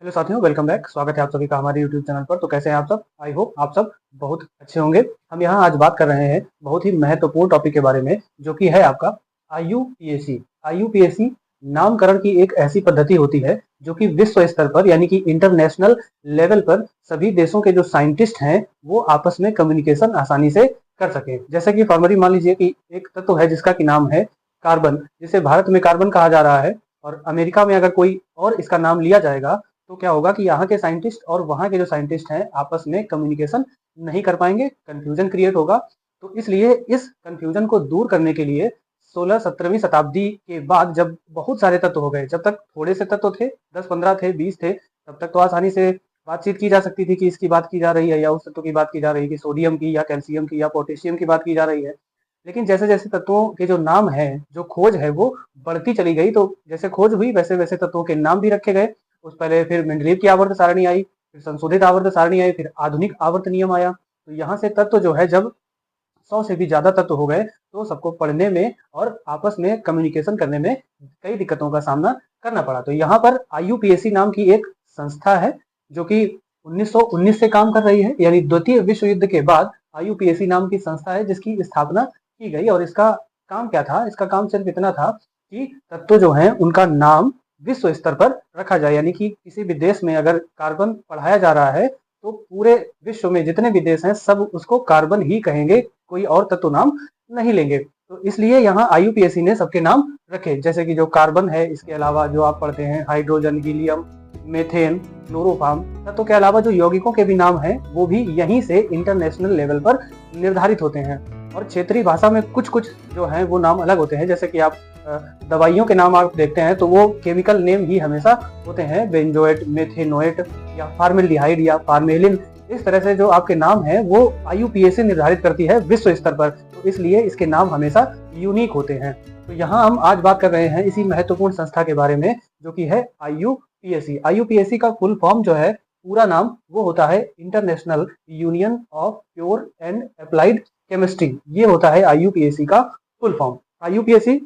Hello साथियों, welcome back. स्वागत है आप सभी का हमारे यूट्यूब चैनल पर। तो कैसे हैं आप सब? आई होप आप सब बहुत अच्छे होंगे। हम यहाँ आज बात कर रहे हैं बहुत ही महत्वपूर्ण टॉपिक के बारे में, जो कि है आपका आईयूपीएसी। आईयूपीएसी नामकरण की एक ऐसी पद्धति होती है जो कि विश्व स्तर पर यानी कि इंटरनेशनल लेवल पर सभी देशों के जो साइंटिस्ट हैं वो आपस में कम्युनिकेशन आसानी से कर सके। जैसे कि फॉर्मली मान लीजिए कि एक तत्व है जिसका कि नाम है कार्बन, जिसे भारत में कार्बन कहा जा रहा है, और अमेरिका में अगर कोई और इसका नाम लिया जाएगा तो क्या होगा कि यहाँ के साइंटिस्ट और वहाँ के जो साइंटिस्ट हैं आपस में कम्युनिकेशन नहीं कर पाएंगे, कंफ्यूजन क्रिएट होगा। तो इसलिए इस कंफ्यूजन को दूर करने के लिए 16-17वीं शताब्दी के बाद जब बहुत सारे तत्व हो गए, जब तक थोड़े से तत्व थे, 10-15 थे, 20 थे, तब तक तो आसानी से बातचीत की जा सकती थी कि इसकी बात की जा रही है या उस तत्व की बात की जा रही है, कि सोडियम की या कैल्शियम की या पोटेशियम की बात की जा रही है। लेकिन जैसे जैसे तत्वों के जो नाम है, जो खोज है, वो बढ़ती चली गई, तो जैसे खोज हुई वैसे वैसे तत्वों के नाम भी रखे गए। उस पहले फिर मेंडलीव की आवर्त सारणी आई, फिर संशोधित आवर्त सारणी आई, फिर आधुनिक आवर्त नियम आया। तो यहाँ से तत्व जो है जब 100 से भी ज्यादा तत्व हो गए तो सबको पढ़ने में और आपस में कम्युनिकेशन करने में कई दिक्कतों का सामना करना पड़ा। तो यहाँ पर आईयूपीएसी नाम की एक संस्था है जो कि 1919 से काम कर रही है, यानी द्वितीय विश्व युद्ध के बाद आईयूपीएसी नाम की संस्था है जिसकी स्थापना की गई। और इसका काम क्या था? इसका काम सिर्फ इतना था कि तत्व जो है उनका नाम विश्व स्तर पर रखा जाए, यानी कि किसी भी देश में अगर कार्बन पढ़ाया जा रहा है तो पूरे विश्व में जितने भी देश हैं सब उसको कार्बन ही कहेंगे, कोई और तत्व नाम नहीं लेंगे। तो इसलिए यहाँ आईयूपीएसी ने सबके नाम रखे, जैसे कि जो कार्बन है, इसके अलावा जो आप पढ़ते हैं हाइड्रोजन, हीलियम, मेथेन, क्लोरोफार्म, तत्वों के अलावा जो यौगिकों के भी नाम हैं वो भी यहीं से इंटरनेशनल लेवल पर निर्धारित होते हैं। और क्षेत्रीय भाषा में कुछ कुछ जो है वो नाम अलग होते हैं। जैसे कि आप दवाइयों के नाम आप देखते हैं तो वो केमिकल नेम ही हमेशा होते हैं, बेंजोएट, मेथेनोएट या फार्मेल्डिहाइड या फार्मेलिन। इस तरह से जो आपके नाम है वो आईयूपीएसी निर्धारित करती है विश्व स्तर पर, तो इसलिए इसके नाम हमेशा यूनिक होते हैं। तो यहाँ हम आज बात कर रहे हैं इसी महत्वपूर्ण संस्था के बारे में जो कि है आईयूपीएसी। आईयूपीएसी का फुल फॉर्म जो है, पूरा नाम, वो होता है international union of pure and applied chemistry. ये होता है आईयूपीएसी का फुल फॉर्म। आईयूपीएसी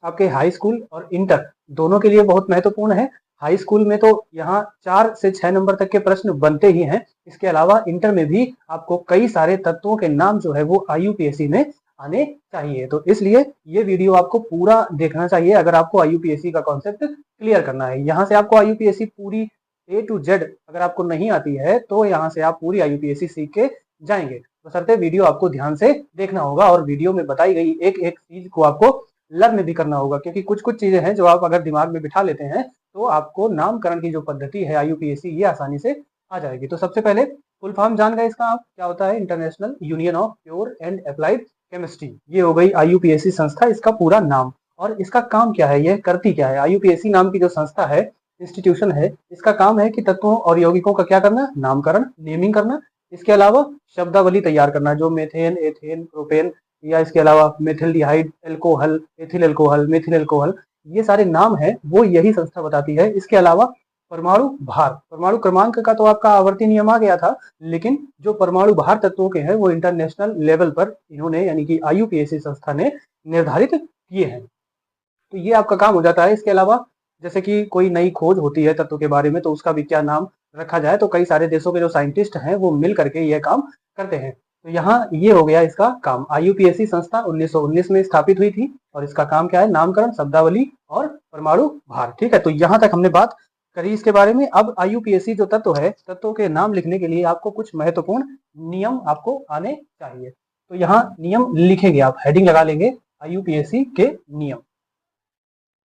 आपके हाई स्कूल और इंटर दोनों के लिए बहुत महत्वपूर्ण है। हाई स्कूल में तो यहाँ 4 से 6 नंबर तक के प्रश्न बनते ही हैं। इसके अलावा इंटर में भी आपको कई सारे तत्वों के नाम जो है वो आईयूपीएसी में आने चाहिए। तो इसलिए ये वीडियो आपको पूरा देखना चाहिए अगर आपको आईयूपीएसी का कॉन्सेप्ट क्लियर करना है। यहाँ से आपको आईयूपीएसी पूरी A to Z अगर आपको नहीं आती है तो यहाँ से आप पूरी आईयूपीएसी सीख के जाएंगे। बशर्ते वीडियो आपको ध्यान से देखना होगा और वीडियो में बताई गई एक एक चीज को आपको लर्न भी करना होगा, क्योंकि कुछ कुछ चीजें हैं जो आप अगर दिमाग में बिठा लेते हैं तो आपको नामकरण की जो पद्धति है आईयूपीएसी, ये आसानी से आ जाएगी। तो सबसे पहले फुल फॉर्म जान गए इसका आप, क्या होता है? International union of pure and applied chemistry. ये हो गई आईयूपीएसी संस्था, इसका पूरा नाम। और इसका काम क्या है, ये करती क्या है? आईयूपीएसी नाम की जो संस्था है, इंस्टीट्यूशन है, इसका काम है कि तत्वों और यौगिकों का क्या करना? नामकरण, नेमिंग करना। इसके अलावा शब्दावली तैयार करना, जो मेथेन, एथेन, प्रोपेन या इसके अलावा methyldehyde, alcohol, ethyl alcohol, methyl alcohol, ये सारे नाम हैं वो यही संस्था बताती है। इसके अलावा परमाणु भार, परमाणु क्रमांक का तो आपका आवर्ती नियम आ गया था, लेकिन जो परमाणु भार तत्वों के हैं वो इंटरनेशनल लेवल पर इन्होंने यानी कि आईयूपीएसी संस्था ने निर्धारित किए हैं। तो ये आपका काम हो जाता है। इसके अलावा जैसे कि कोई नई खोज होती है तत्व के बारे में तो उसका भी क्या नाम रखा जाए, तो कई सारे देशों के जो साइंटिस्ट हैं वो मिल करके यह काम करते हैं। तो यहाँ ये हो गया इसका काम। आईयूपीएसी संस्था 1919 में स्थापित हुई थी और इसका काम क्या है? नामकरण, शब्दावली और परमाणु भार। ठीक है, तो यहाँ तक हमने बात करी इसके बारे में। अब आईयूपीएसी जो तत्व है, तत्वों के नाम लिखने के लिए आपको कुछ महत्वपूर्ण नियम आपको आने चाहिए। तो यहाँ नियम लिखेंगे आप, हेडिंग लगा लेंगे आईयूपीएसी के नियम।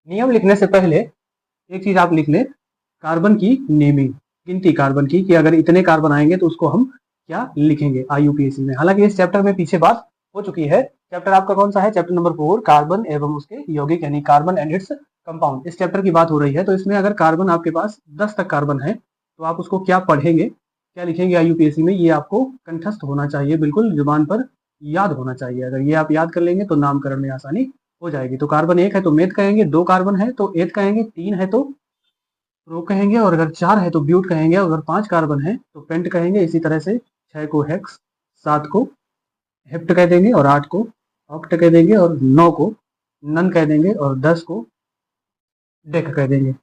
नियम लिखने से पहले एक चीज आप लिख लें, कार्बन की नेमिंग, गिनती कार्बन की, कि अगर इतने कार्बन आएंगे तो उसको हम क्या लिखेंगे आईयूपीएसी में। हालांकि इस चैप्टर में पीछे बात हो चुकी है। चैप्टर आपका कौन सा है? चैप्टर नंबर 4, कार्बन एवं उसके यौगिक, यानी कार्बन एंड इट्स कंपाउंड। इस चैप्टर की बात हो रही है। तो इसमें अगर कार्बन आपके पास 10 तक कार्बन है तो आप उसको क्या पढ़ेंगे, क्या लिखेंगे आईयूपीएसी में, ये आपको कंठस्थ होना चाहिए, बिल्कुल जुबान पर याद होना चाहिए। अगर ये आप याद कर लेंगे तो नामकरण में आसानी हो जाएगी। तो कार्बन 1 है तो मेथ कहेंगे, 2 कार्बन है तो एथ कहेंगे, 3 है तो प्रो कहेंगे, और अगर 4 है तो ब्यूट कहेंगे, और अगर 5 कार्बन है तो पेंट कहेंगे। इसी तरह से 6 को हेक्स, 7 को हेप्ट कह देंगे, और 8 को ऑक्ट कह देंगे, और 9 को नन कह देंगे, और 10 को डेक कह देंगे।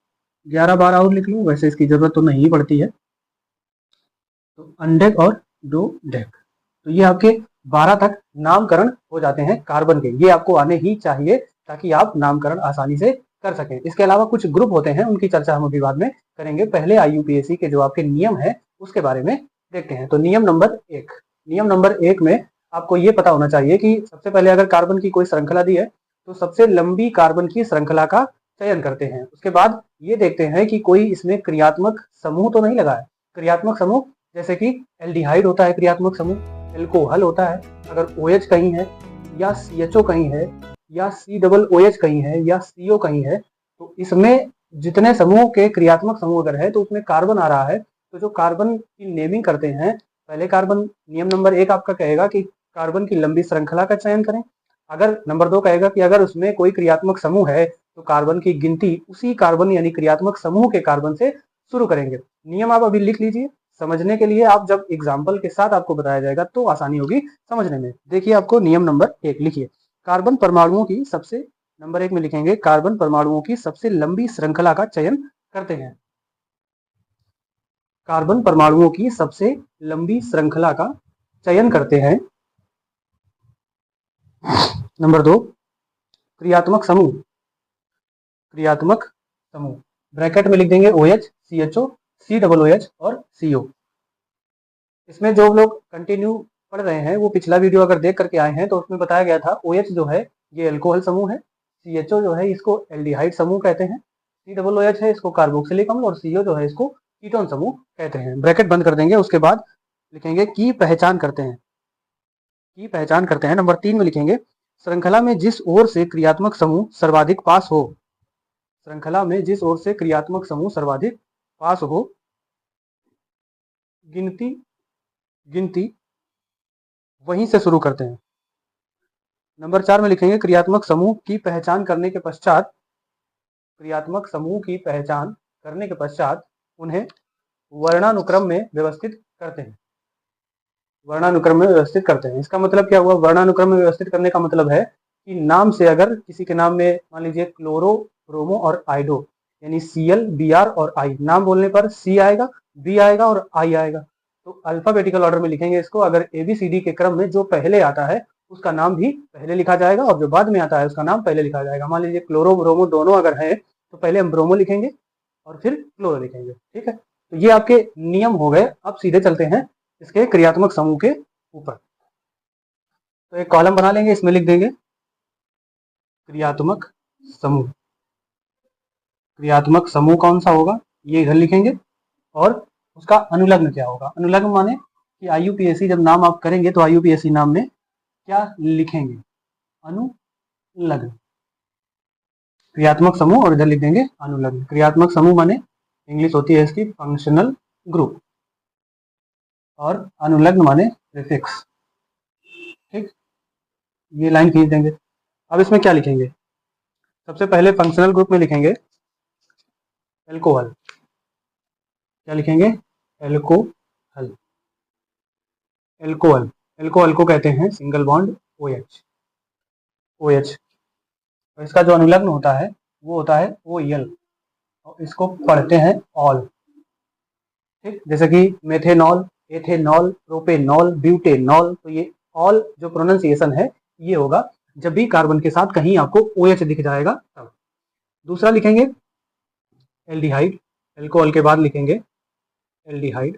11-12 और लिख लूँ, वैसे इसकी जरूरत तो नहीं पड़ती है। तो अनडेक और डो डेक, तो ये आपके 12 तक नामकरण हो जाते हैं कार्बन के। ये आपको आने ही चाहिए ताकि आप नामकरण आसानी से कर सकें। इसके अलावा कुछ ग्रुप होते हैं, उनकी चर्चा हम अभी बाद में करेंगे। पहले IUPAC के जो आपके नियम है उसके बारे में देखते हैं। तो नियम नंबर 1 में आपको ये पता होना चाहिए कि सबसे पहले अगर कार्बन की कोई श्रृंखला दी है तो सबसे लंबी कार्बन की श्रृंखला का चयन करते हैं। उसके बाद ये देखते हैं कि कोई इसमें क्रियात्मक समूह तो नहीं लगा है। क्रियात्मक समूह जैसे कि एल्डिहाइड होता है क्रियात्मक समूह, एल्कोहल होता है, अगर OH कहीं है या CHO कहीं है या COOH कहीं है या CO कहीं है, तो इसमें जितने समूह के क्रियात्मक समूह अगर है तो उसमें कार्बन आ रहा है, तो जो कार्बन की नेमिंग करते हैं, पहले कार्बन नियम नंबर 1 आपका कहेगा कि कार्बन की लंबी श्रृंखला का चयन करें। अगर नंबर 2 कहेगा कि अगर उसमें कोई क्रियात्मक समूह है तो कार्बन की गिनती उसी कार्बन यानी क्रियात्मक समूह के कार्बन से शुरू करेंगे। नियम आप अभी लिख लीजिए, समझने के लिए आप जब एग्जाम्पल के साथ आपको बताया जाएगा तो आसानी होगी समझने में। देखिए आपको नियम नंबर 1 लिखिए, कार्बन परमाणुओं की सबसे नंबर 1 में लिखेंगे कार्बन परमाणुओं की सबसे लंबी श्रृंखला का चयन करते हैं। कार्बन परमाणुओं की सबसे लंबी श्रृंखला का चयन करते हैं। नंबर 2 क्रियात्मक समूह ब्रैकेट में लिख देंगे OH, CHO, COOH और CO। इसमें जो लोग कंटिन्यू पढ़ रहे हैं वो पिछला वीडियो अगर देख करके आए हैं तो उसमें बताया गया था OH जो है ये अल्कोहल समूह है, CHO जो है इसको एल्डिहाइड समूह कहते हैं, COOH है इसको कार्बोक्सिलिक अम्ल और CO जो है इसको कीटोन समूह कहते हैं। ब्रैकेट बंद कर देंगे, उसके बाद लिखेंगे की पहचान करते हैं। नंबर 3 में लिखेंगे श्रृंखला में जिस ओर से क्रियात्मक समूह सर्वाधिक पास हो, गिनती वहीं से शुरू करते हैं। नंबर 4 में लिखेंगे क्रियात्मक समूह की पहचान करने के पश्चात उन्हें वर्णानुक्रम में व्यवस्थित करते हैं। इसका मतलब क्या हुआ? वर्णानुक्रम में व्यवस्थित करने का मतलब है कि नाम से अगर किसी के नाम में मान लीजिए क्लोरो, ब्रोमो और आइडो यानी Cl, Br और I, नाम बोलने पर C आएगा, B आएगा और I आएगा, तो अल्फाबेटिकल ऑर्डर में लिखेंगे इसको। अगर ABCD के क्रम में जो पहले आता है उसका नाम भी पहले लिखा जाएगा और जो बाद में आता है उसका नाम पहले लिखा जाएगा। मान लीजिए क्लोरो ब्रोमो दोनों अगर है तो पहले हम ब्रोमो लिखेंगे और फिर क्लोरो लिखेंगे, ठीक है। तो ये आपके नियम हो गए। अब सीधे चलते हैं इसके क्रियात्मक समूह के ऊपर। तो एक कॉलम बना लेंगे, इसमें लिख देंगे क्रियात्मक समूह कौन सा होगा ये इधर लिखेंगे, और उसका अनुलग्न क्या होगा। अनुलग्न माने कि IUPAC जब नाम आप करेंगे तो IUPAC नाम में क्या लिखेंगे? अनुलग्न। क्रियात्मक समूह और इधर लिख देंगे अनुलग्न। क्रियात्मक समूह माने इंग्लिश होती है इसकी फंक्शनल ग्रुप, और अनुलग्न माने प्रीफिक्स, ठीक। ये लाइन खींच देंगे। अब इसमें क्या लिखेंगे? सबसे पहले फंक्शनल ग्रुप में लिखेंगे एल्कोहल। क्या लिखेंगे? एल्कोहल को कहते हैं सिंगल बॉन्ड OH। और इसका जो अनुलग्न होता है वो होता है OEL, और इसको पढ़ते हैं ऑल, ठीक। जैसे कि मेथेनॉल, एथेनॉल, प्रोपेनॉल, ब्यूटेनॉल, तो ये ऑल जो प्रोनाउंसिएशन है ये होगा जब भी कार्बन के साथ कहीं आपको OH दिख जाएगा तब। दूसरा लिखेंगे एल्डिहाइड। एल्कोहल के बाद लिखेंगे एल्डिहाइड।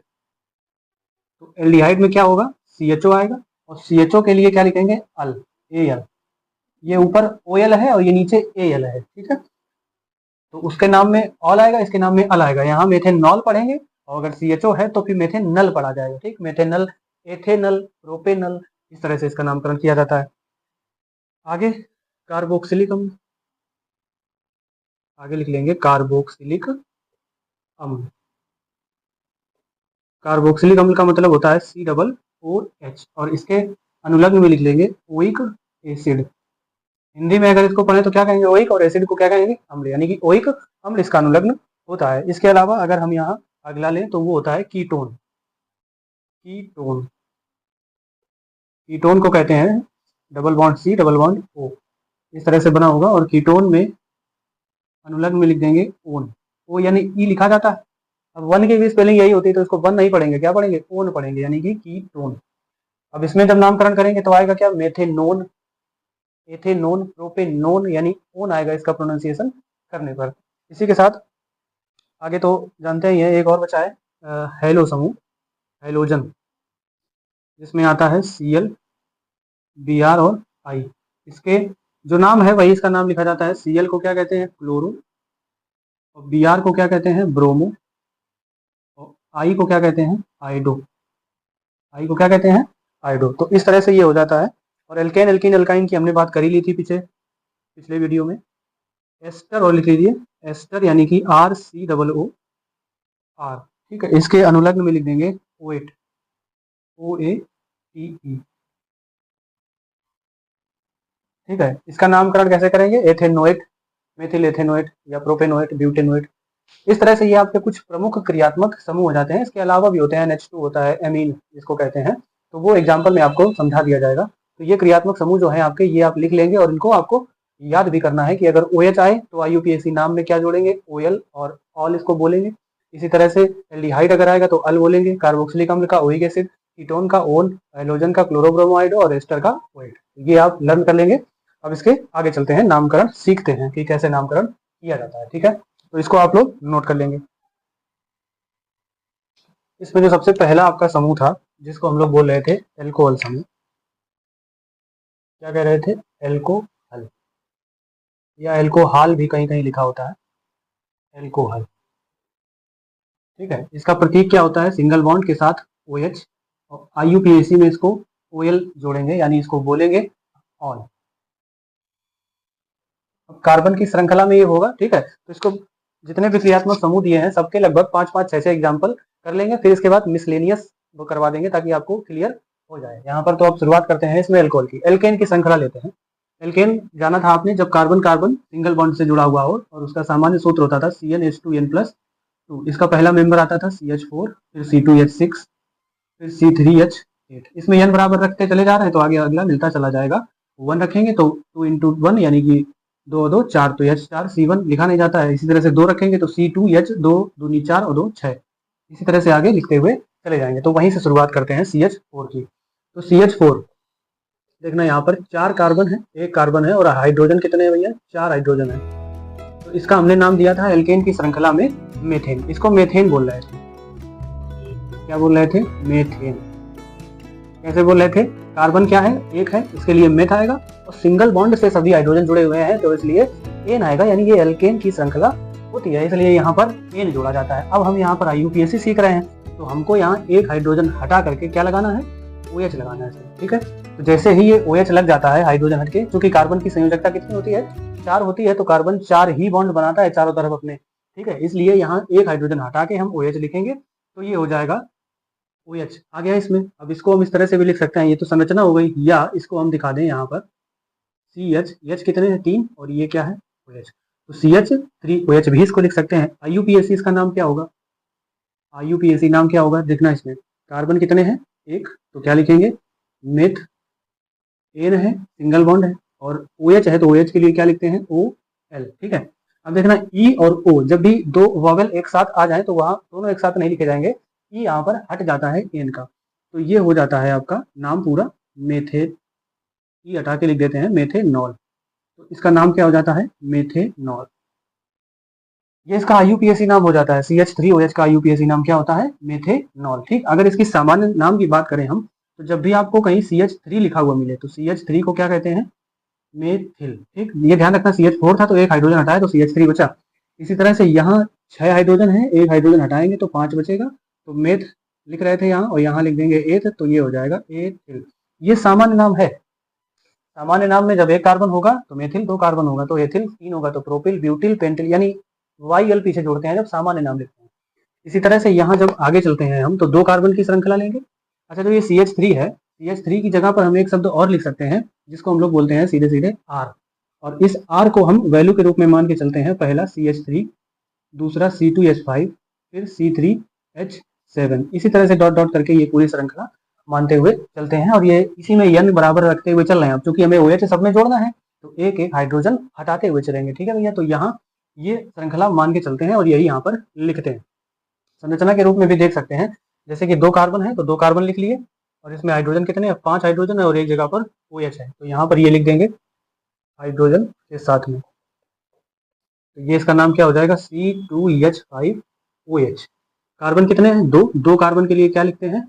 तो एल्डिहाइड में क्या होगा? CHO आएगा, और CHO के लिए क्या लिखेंगे? अल, AL। ये ऊपर OL है और ये नीचे AL है, ठीक है। तो उसके नाम में ऑल आएगा, इसके नाम में अल आएगा। यहाँ मेथेनॉल पढ़ेंगे और अगर CHO है तो फिर मेथेनल पढ़ा जाएगा, ठीक। मेथेनल, एथेनल, प्रोपेनल, इस तरह से इसका नामकरण किया जाता है। आगे कार्बोक्सिलिक अम्ल, आगे लिख लेंगे कार्बोक्सिलिक अम्ल। कार्बोक्सिलिक अम्ल का मतलब होता है COOH, और इसके अनुलग्न में लिख लेंगे ओइक एसिड। हिंदी में अगर इसको पढ़े तो क्या कहेंगे? ओइक, और एसिड को क्या कहेंगे? अम्ल, यानी कि ओइक अम्ल इसका अनुलग्न होता है। इसके अलावा अगर हम यहाँ अगला लें तो वो होता है कीटोन। कीटोन को कहते हैं double bond C double bond O, इस तरह से बना होगा, और कीटोन में अनुलग्न में लिख देंगे ओन। ओ यानी ई लिखा जाता है। अब वन की भी स्पेलिंग यही होती है, तो इसको वन नहीं पढ़ेंगे, क्या पढ़ेंगे, ओन पढ़ेंगे, यानी कि कीटोन। अब इसमें जब नामकरण करेंगे तो आएगा क्या, मेथेनोन, एथेनोन, प्रोपेनोन, यानी ओन आएगा इसका प्रोनाउंसिएशन करने पर। इसी के साथ आगे तो जानते ही हैं, एक और बचा है हेलो समूह, हेलोजन, जिसमें आता है Cl, Br और I। इसके जो नाम है वही इसका नाम लिखा जाता है। Cl को क्या कहते हैं, क्लोरो, और Br को क्या कहते हैं, ब्रोमो, और I को क्या कहते हैं, आइडो। आई को क्या कहते हैं, आइडो। तो इस तरह से ये हो जाता है। और एल्केन, एल्कीन, एल्काइन की हमने बात कर ही ली थी पिछले वीडियो में। एस्टर और लिख लीजिए, एस्टर यानी कि RCOO, ठीक है। इसके अनुलग्न में लिख देंगे OAT, OATE, ठीक है। इसका नामकरण कैसे करेंगे, एथेनोएट, मेथिल एथेनोएट, या प्रोपेनोएट, ब्यूटेनोएट। इस तरह से ये आपके कुछ प्रमुख क्रियात्मक समूह हो जाते हैं। इसके अलावा भी होते हैं, NH2 होता है, एमीन जिसको कहते हैं, तो वो एग्जाम्पल में आपको समझा दिया जाएगा। तो ये क्रियात्मक समूह जो है आपके, ये आप लिख लेंगे, और इनको आपको याद भी करना है कि अगर OH आए तो IUPAC नाम में क्या जोड़ेंगे, OL, और ऑल इसको बोलेंगे। इसी तरह से एल्डिहाइड अगर आएगा तो अल बोलेंगे, कार्बोक्सिलिक अम्ल का ओइक एसिड, कीटोन का ओन, हैलोजन का क्लोरोब्रोमाइड, और एस्टर का ओएट। ये आप लर्न कर लेंगे। अब इसके आगे चलते हैं, नामकरण सीखते हैं कि कैसे नामकरण किया जाता है, ठीक है। तो इसको आप लोग नोट कर लेंगे। इसमें जो सबसे पहला आपका समूह था, जिसको हम लोग बोल रहे थे एल्कोहल समूह, क्या कह रहे थे, एल्कोहल, या एल्कोहल भी कहीं कहीं लिखा होता है, एल्कोहल, ठीक है। इसका प्रतीक क्या होता है, सिंगल बॉन्ड के साथ OH, और IUPAC में इसको OL जोड़ेंगे, यानी इसको बोलेंगे ऑल। अब कार्बन की श्रृंखला में ये होगा, ठीक है। तो इसको जितने भी क्रियात्मक समूह दिए हैं सबके लगभग 5-5, 6-6 एग्जाम्पल कर लेंगे, फिर इसके बाद मिसलेनियस वो करवा देंगे ताकि आपको क्लियर हो जाए। यहाँ पर तो आप शुरुआत करते हैं इसमें एल्कोहल की, एल्केन की श्रृंखला लेते हैं। एल्केन जाना था आपने, जब कार्बन कार्बन सिंगल बॉन्ड से जुड़ा हुआ हो, और उसका सामान्य सूत्र होता था CnH2n+2। इसका पहला मेंबर आता था CH4, फिर C2H6, फिर C3H8। इसमें n बराबर रखते चले जा रहे हैं तो आगे अगला मिलता चला जाएगा। 1 रखेंगे तो 2 × 1 यानी कि 2 2 4, तो H4 C1 लिखा नहीं जाता है। इसी तरह से 2 रखेंगे तो C2H, 2 दूनी 4 और 2 6। इसी तरह से आगे लिखते हुए चले जाएंगे। तो वहीं से शुरुआत करते हैं CH4 की। तो CH4 देखना, यहाँ पर 4 कार्बन है, 1 कार्बन है, और हाइड्रोजन कितने हैं भैया, 4 हाइड्रोजन है। तो इसका हमने नाम दिया था एल्केन की श्रृंखला में मेथेन। इसको मेथेन बोल रहे थे, क्या बोल रहे थे, मेथेन। कैसे बोल रहे थे, कार्बन क्या है, 1 है, इसके लिए मेथ आएगा, और सिंगल बॉन्ड से सभी हाइड्रोजन जुड़े हुए हैं तो इसलिए एन आएगा, यानी ये एल्केन की श्रृंखला होती है, इसलिए यहाँ पर एन जोड़ा जाता है। अब हम यहाँ पर IUPAC सीख रहे हैं, तो हमको यहाँ 1 हाइड्रोजन हटा करके क्या लगाना है, OH लगाना है, ठीक है। तो जैसे ही ये OH लग जाता है हाइड्रोजन हटके, क्योंकि कार्बन की संयोजकता कितनी होती है, 4 होती है, तो कार्बन 4 ही बॉन्ड बनाता है चारों तरफ अपने, ठीक है। इसलिए यहाँ 1 हाइड्रोजन हटा के हम OH लिखेंगे, तो ये हो जाएगा OH आ गया इसमें। अब इसको हम इस तरह से भी लिख सकते हैं, ये तो संरचना हो गई, या इसको हम दिखा दें यहाँ पर CH, H कितने हैं, 3, और ये क्या है, OH, तो CH3OH भी इसको लिख सकते हैं। IUPAC इसका नाम क्या होगा, IUPAC नाम क्या होगा, देखना इसमें कार्बन कितने हैं, 1, तो क्या लिखेंगे, मेथ, एन है, सिंगल बॉन्ड है, और OH है तो OH के लिए क्या लिखते हैं, OL, ठीक है। अब देखना E और O, जब भी 2 वॉवेल एक साथ आ जाए तो वहां दोनों एक साथ नहीं लिखे जाएंगे, E यहाँ पर हट जाता है एन का, तो ये हो जाता है आपका नाम पूरा मेथेन। E हटा के लिख देते हैं मेथेनॉल, तो इसका नाम क्या हो जाता है, मेथेनॉल। ये इसका IUPAC नाम हो जाता है। CH3OH का IUPAC नाम क्या होता है, मेथेनॉल, ठीक। अगर इसकी सामान्य नाम की बात करें हम, तो जब भी आपको कहीं CH3 लिखा हुआ मिले तो CH3 को क्या कहते हैं, मेथिल, ठीक। ये ध्यान रखना, CH4 था तो 1 हाइड्रोजन हटाया तो CH3 बचा। इसी तरह से यहाँ 6 हाइड्रोजन है, 1 हाइड्रोजन हटाएंगे तो 5 बचेगा, तो मेथ लिख रहे थे यहाँ, और यहाँ लिख देंगे एथ, तो ये हो जाएगा एथिल। ये सामान्य नाम है। सामान्य नाम में जब 1 कार्बन होगा तो मेथिल, 2 कार्बन होगा तो एथिल, 3 होगा तो प्रोपिल, ब्यूटिल, पेंटिल, यानी YL पीछे जोड़ते हैं जब सामान्य नाम लिखते हैं। इसी तरह से यहाँ जब आगे चलते हैं हम, तो 2 कार्बन की श्रृंखला लेंगे। अच्छा, जो ये CH3 है, CH3 की जगह पर हम एक शब्द और लिख सकते हैं, जिसको हम लोग बोलते हैं सीधे सीधे R, और इस R को हम वैल्यू के रूप में मान के चलते हैं। पहला CH3, दूसरा C2H5, फिर C3H7, इसी तरह से डॉट डॉट करके ये पूरी श्रृंखला मानते हुए चलते हैं, और ये इसी में n बराबर रखते हुए चल रहे हैं। अब चूंकि हमें OH सब में जोड़ना है तो 1 1 हाइड्रोजन हटाते हुए चलेंगे, ठीक है भैया। तो यहाँ ये श्रृंखला मान के चलते हैं और यही यहाँ पर लिखते हैं। संरचना के रूप में भी देख सकते हैं, जैसे कि 2 कार्बन है तो 2 कार्बन लिख लिए, और इसमें हाइड्रोजन कितने हैं, 5 हाइड्रोजन है और एक जगह पर OH है, तो यहाँ पर ये लिख देंगे हाइड्रोजन के साथ में। तो ये इसका नाम क्या हो जाएगा, C2H5OH। कार्बन कितने हैं, 2 कार्बन के लिए क्या लिखते हैं,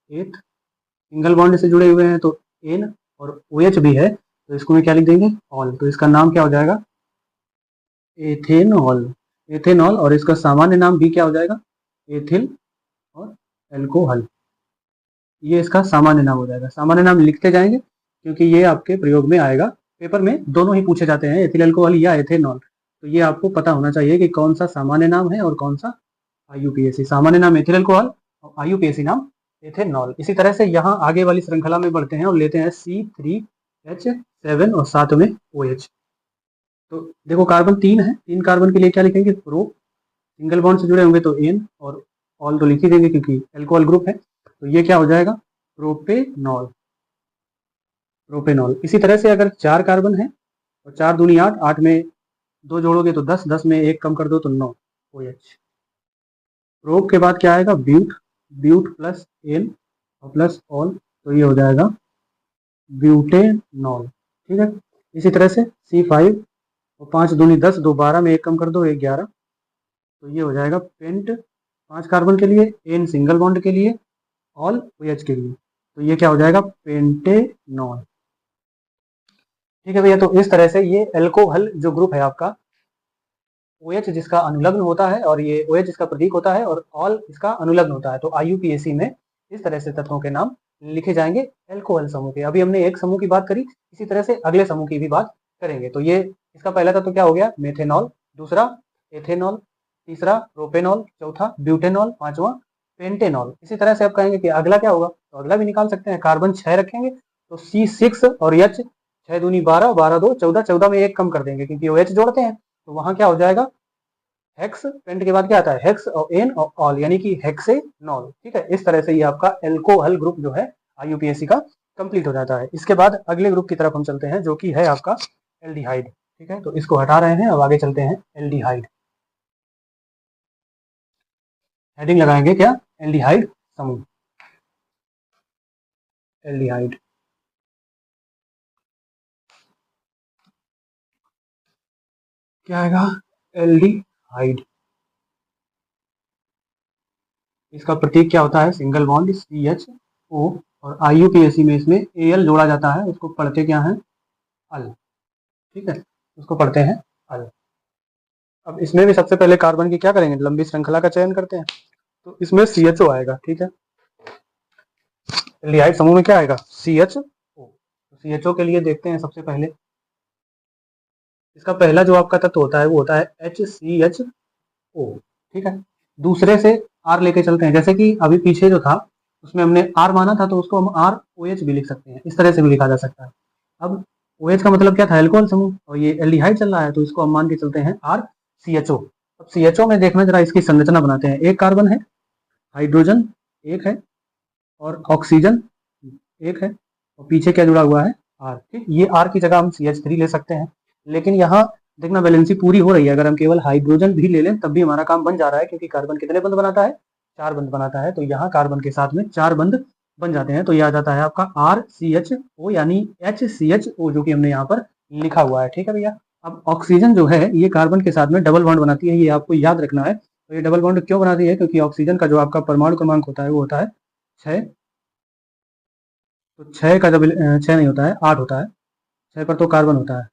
एथ, सिंगल बॉन्ड से जुड़े हुए हैं तो N, और OH भी है तो इसको में क्या लिख देंगे, ऑल। तो इसका नाम क्या हो जाएगा, एथेनॉल। एथेनॉल, और इसका सामान्य नाम भी क्या हो जाएगा, एथिल और एल्कोहल। ये इसका सामान्य नाम हो जाएगा। सामान्य नाम लिखते जाएंगे क्योंकि ये आपके प्रयोग में आएगा, पेपर में दोनों ही पूछे जाते हैं, एथिल एल्कोहल या एथेनॉल। तो ये आपको पता होना चाहिए कि कौन सा सामान्य नाम है और कौन सा IUPAC। सामान्य नाम एथिल एल्कोहल और IUPAC नाम एथेनॉल। इसी तरह से यहाँ आगे वाली श्रृंखला में बढ़ते हैं और लेते हैं C3H7 और साथ में OH। तो देखो कार्बन 3 है, 3 कार्बन के लिए क्या लिखेंगे, प्रो, सिंगल बॉन्ड से जुड़े होंगे तो N, और ऑल तो लिख ही देंगे क्योंकि एल्कोहल ग्रुप है। तो ये क्या हो जाएगा, प्रोपेनॉल। प्रोपेनॉल। इसी तरह से अगर 4 कार्बन है और 4 दूनी 8, 8 में 2 जोड़ोगे तो 10, 10 में 1 कम कर दो तो 9 OH। प्रोप के बाद क्या आएगा, ब्यूट, ब्यूट प्लस N और प्लस ऑल, तो ये हो जाएगा ब्यूटेनॉल। ठीक है। इसी तरह से C5 और 5 दूनी 10, 2 12 में 1 कम कर दो 1 11, तो ये हो जाएगा पेंट, 5 कार्बन के लिए, N सिंगल बॉन्ड के लिए, ऑल OH के लिए, तो ये क्या हो जाएगा, पेंटेनॉल। ठीक है भैया। तो इस तरह से ये एल्कोहल जो ग्रुप है आपका, OH जिसका अनुलग्न होता है और ये OH इसका प्रतीक होता है और ऑल इसका अनुलग्न होता है, तो IUPAC में इस तरह से तत्वों के नाम लिखे जाएंगे एल्कोहल समूह के। अभी हमने एक समूह की बात करी, इसी तरह से अगले समूह की भी बात करेंगे। तो ये इसका पहला तत्व क्या हो गया, मेथेनॉल, दूसरा एथेनॉल, तीसरा प्रोपेनॉल, चौथा ब्यूटेनॉल, पांचवा पेंटेनॉल। इसी तरह से आप कहेंगे कि अगला क्या होगा, तो अगला भी निकाल सकते हैं। कार्बन 6 रखेंगे तो C6 और H, 6 दूनी 12, 12 2 14, 14 में 1 कम कर देंगे क्योंकि OH जोड़ते हैं, तो वहां क्या हो जाएगा, हेक्स, पेंट के बाद क्या आता है, हेक्स और N और ऑल, यानी कि हेक्सेनॉल। ठीक है। इस तरह से ये आपका एल्कोहल ग्रुप जो है IUPAC का कंप्लीट हो जाता है। इसके बाद अगले ग्रुप की तरफ हम चलते हैं जो कि है आपका एल्डिहाइड। ठीक है। तो इसको हटा रहे हैं, अब आगे चलते हैं एल्डिहाइड। हेडिंग लगाएंगे क्या, एल्डिहाइड समूह। एल्डिहाइड, क्या आएगा, एल्डिहाइड। इसका प्रतीक क्या होता है, सिंगल बॉन्ड CHO, और IUPAC में इसमें Al जोड़ा जाता है, उसको पढ़ते क्या है, अल। ठीक है, उसको पढ़ते हैं अल। अब इसमें भी सबसे पहले कार्बन की क्या करेंगे, लंबी श्रृंखला का चयन करते हैं, तो इसमें CHO आएगा। ठीक है। एल्डिहाइड समूह में क्या आएगा, CHO। तो CHO के लिए देखते हैं सबसे पहले, इसका पहला जो आपका तत्व होता है वो होता है HCHO। ठीक है। दूसरे से R लेके चलते हैं, जैसे कि अभी पीछे जो था उसमें हमने R माना था तो उसको हम ROH भी लिख सकते हैं, इस तरह से भी लिखा जा सकता है। अब OH का मतलब क्या था, एल्कोहल समूह, और ये एल्डिहाइड चल रहा है तो इसको हम मान के चलते हैं RCHO। अब CHO में देखना जरा इसकी संरचना बनाते हैं, एक कार्बन है, हाइड्रोजन एक है, और ऑक्सीजन एक है, और पीछे क्या जुड़ा हुआ है, R। ठीक, ये R की जगह हम CH3 ले सकते हैं, लेकिन यहाँ देखना बैलेंसी पूरी हो रही है। अगर हम केवल हाइड्रोजन भी ले लें तब भी हमारा काम बन जा रहा है, क्योंकि कार्बन कितने बंध बनाता है, 4 बंध बनाता है। तो यहाँ कार्बन के साथ में 4 बंध बन जाते हैं, तो ये आ जाता है आपका RCHO, यानी HCHO जो कि हमने यहाँ पर लिखा हुआ है। ठीक है भैया। अब ऑक्सीजन जो है ये कार्बन के साथ में डबल बॉन्ड बनाती है, ये आपको याद रखना है। तो ये डबल बॉन्ड क्यों बनाती है, क्योंकि ऑक्सीजन का जो आपका परमाणु क्रमांक होता है वो होता है 6, तो 6 का जब 6 नहीं होता है, 8 होता है, 6 पर तो कार्बन होता है,